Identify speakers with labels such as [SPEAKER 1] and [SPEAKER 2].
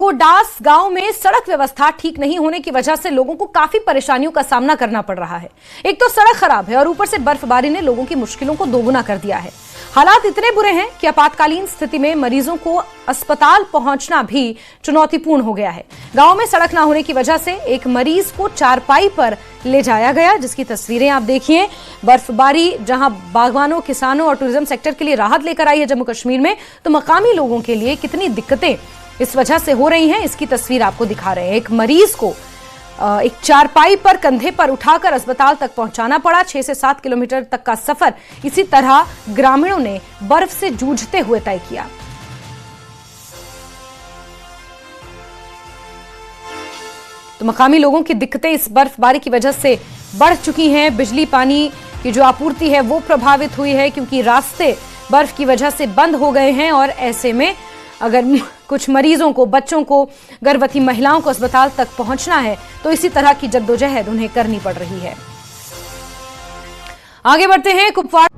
[SPEAKER 1] कोडास गांव में सड़क व्यवस्था ठीक नहीं होने की वजह से लोगों को काफी परेशानियों का सामना करना पड़ रहा है। एक तो सड़क खराब है और ऊपर से बर्फबारी ने लोगों की मुश्किलों को दोगुना कर दिया है। हालात इतने बुरे हैं कि आपातकालीन स्थिति में मरीजों को अस्पताल पहुंचना भी चुनौतीपूर्ण हो गया है। गांव में सड़क न होने की वजह से एक मरीज को चारपाई पर ले जाया गया, जिसकी तस्वीरें आप देखिए। बर्फबारी जहां बागवानों, किसानों और टूरिज्म सेक्टर के लिए राहत लेकर आई है जम्मू कश्मीर में, तो मकामी लोगों के लिए कितनी दिक्कतें इस वजह से हो रही हैं, इसकी तस्वीर आपको दिखा रहे हैं। एक मरीज को एक चारपाई पर कंधे पर उठाकर अस्पताल तक पहुंचाना पड़ा। 6 से 7 किलोमीटर तक का सफर इसी तरह ग्रामीणों ने बर्फ से जूझते हुए तय किया। तो मकामी लोगों की दिक्कतें इस बर्फबारी की वजह से बढ़ चुकी हैं। बिजली पानी की जो आपूर्ति है वो प्रभावित हुई है, क्योंकि रास्ते बर्फ की वजह से बंद हो गए हैं और ऐसे में अगर कुछ मरीजों को, बच्चों को, गर्भवती महिलाओं को अस्पताल तक पहुंचना है तो इसी तरह की जद्दोजहद उन्हें करनी पड़ रही है। आगे बढ़ते हैं। कुपवाड़ा